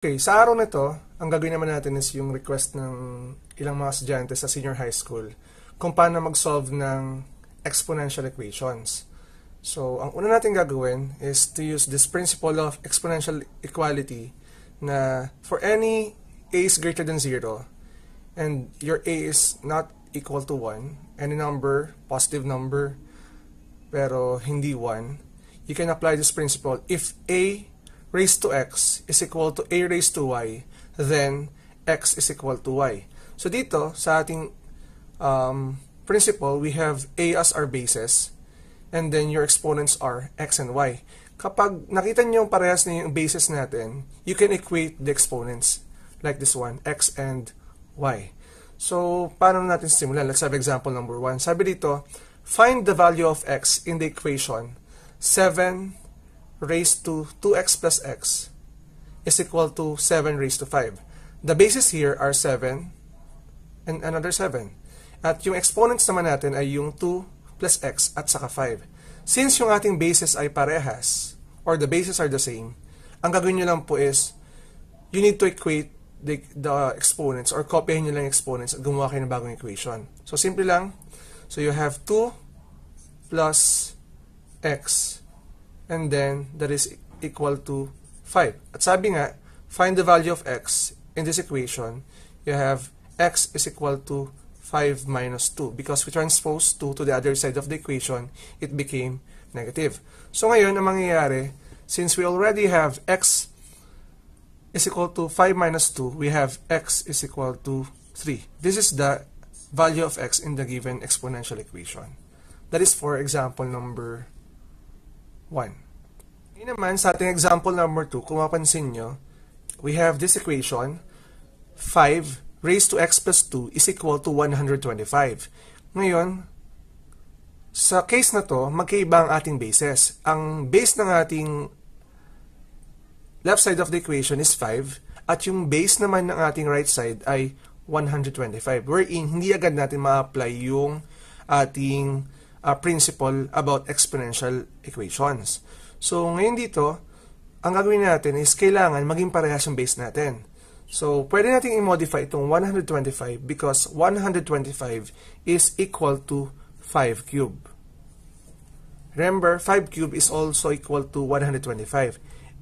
Okay, sa araw na ito, ang gagawin naman natin is yung request ng ilang mga estudyante sa senior high school kung paano mag-solve ng exponential equations. So, ang una natin gagawin is to use this principle of exponential equality na for any a is greater than 0 and your a is not equal to 1, any number, positive number, pero hindi 1, you can apply this principle. If a raised to x is equal to a raised to y, then x is equal to y. So dito, sa ating principle, we have a as our basis, and then your exponents are x and y. Kapag nakita niyo yung parehas na yung basis natin, you can equate the exponents like this one, x and y. So, paano natin simulan? Let's have example number 1. Sabi dito, find the value of x in the equation 7 raised to 2x plus x is equal to 7 raised to 5. The bases here are 7 and another 7. At yung exponents naman natin ay yung 2 plus x at saka 5. Since yung ating bases ay parehas, or the bases are the same, ang gagawin nyo lang po is, you need to equate the exponents, or copyahin nyo lang yung exponents at gumawa kayo ng bagong equation. So, simple lang. So, you have 2 plus x and then that is equal to 5. At sabi nga, find the value of x in this equation. You have x is equal to 5 minus 2. Because we transpose 2 to the other side of the equation, it became negative. So ngayon, ang mangyayari, since we already have x is equal to 5 minus 2, we have x is equal to 3. This is the value of x in the given exponential equation. That is for example number 1. Ngayon naman, sa ating example number 2, kung mapansin nyo, we have this equation, 5 raised to x plus 2 is equal to 125. Ngayon, sa case na to, magkaiba ang ating bases. Ang base ng ating left side of the equation is 5, at yung base naman ng ating right side ay 125, wherein hindi agad natin ma-apply yung ating principle about exponential equations. So, ngayon dito, ang gagawin natin is kailangan maging parehas yung base natin. So, pwede natin i-modify itong 125 because 125 is equal to 5 cube. Remember, 5 cube is also equal to 125.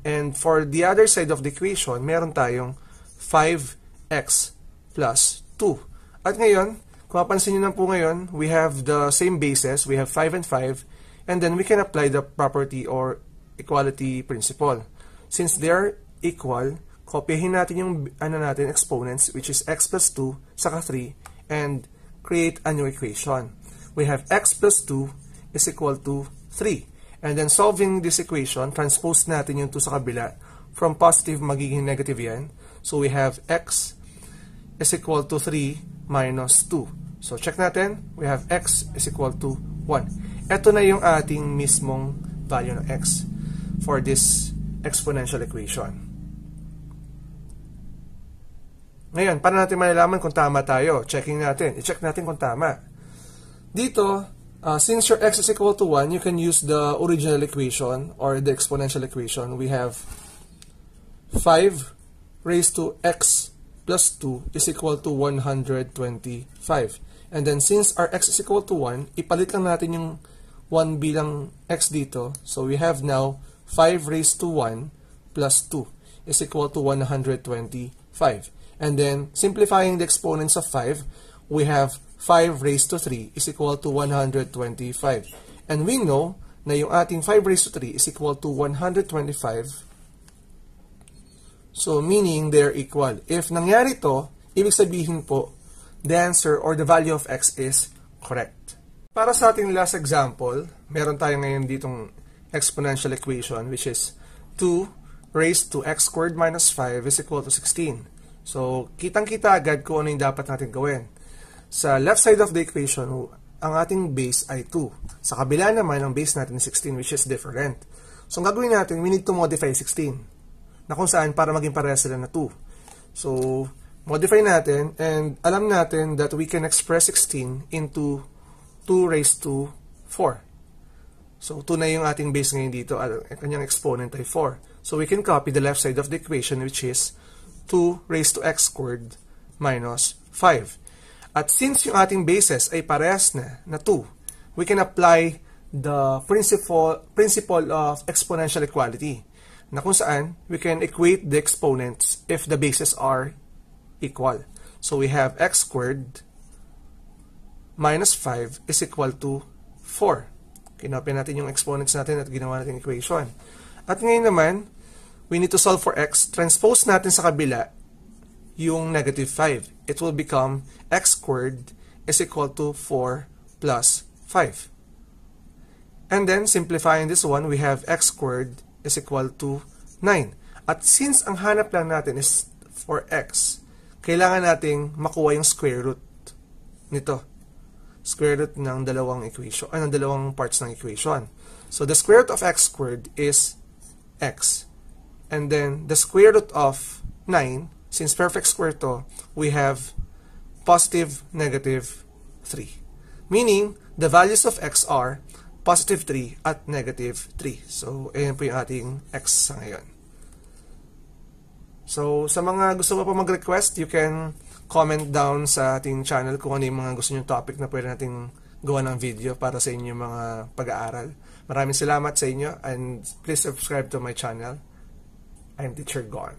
And for the other side of the equation, meron tayong 5x plus 2. At ngayon, kung mapansin nyo na po ngayon, we have the same bases, we have 5 and 5, and then we can apply the property or equality principle. Since they're equal, kopyahin natin yung exponents, which is x plus 2, saka 3, and create a new equation. We have x plus 2 is equal to 3. And then solving this equation, transpose natin yung 2 sa kabila. From positive, magiging negative yan. So we have x is equal to 3 minus 2. So, check natin. We have x is equal to 1. Ito na yung ating mismong value ng x for this exponential equation. Ngayon, paano natin malalaman kung tama tayo? Checking natin. I-check natin kung tama. Dito, since your x is equal to 1, you can use the original equation or the exponential equation. We have 5 raised to x plus 2 is equal to 125. And then, since our x is equal to 1, ipalit lang natin yung 1 bilang x dito. So, we have now 5 raised to 1 plus 2 is equal to 125. And then, simplifying the exponents of 5, we have 5 raised to 3 is equal to 125. And we know na yung ating 5 raised to 3 is equal to 125. So, meaning they're equal. If nangyari to, ibig sabihin po, the answer or the value of x is correct. Para sa ating last example, meron tayo ngayon ditong exponential equation which is 2 raised to x squared minus 5 is equal to 16. So, kitang-kita agad kung ano yung dapat natin gawin. Sa left side of the equation, ang ating base ay 2. Sa kabila naman, ang base natin is 16 which is different. So, ang gagawin natin, we need to modify 16. Na kung saan para maging parehas sila na 2. So, modify natin and alam natin that we can express 16 into 2 raised to 4. So, 2 na yung ating base ngayon dito. Ang kanyang exponent ay 4. So, we can copy the left side of the equation which is 2 raised to x squared minus 5. At since yung ating bases ay parehas na 2, we can apply the principle of exponential equality, na kung saan we can equate the exponents if the bases are equal. So we have x squared minus 5 is equal to 4. Kinopya natin yung exponents natin at ginawa natin equation. At ngayon naman, we need to solve for x. Transpose natin sa kabila yung negative 5. It will become x squared is equal to 4 plus 5. And then, simplifying this one, we have x squared is equal to 9. At since ang hanap lang natin is for x, kailangan nating makuha yung square root nito. Square root ng dalawang equation, ng dalawang parts ng equation. So, the square root of x squared is x. And then, the square root of 9, since perfect square to, we have positive, negative 3. Meaning, the values of x are positive 3 at negative 3. So, ayan po yung ating x sa ngayon. So, sa mga gusto mo pa mag-request, you can comment down sa ating channel kung ano yung mga gusto nyo topic na pwede nating gawa ng video para sa inyong mga pag-aaral. Maraming salamat sa inyo and please subscribe to my channel. I'm Teacher Gon.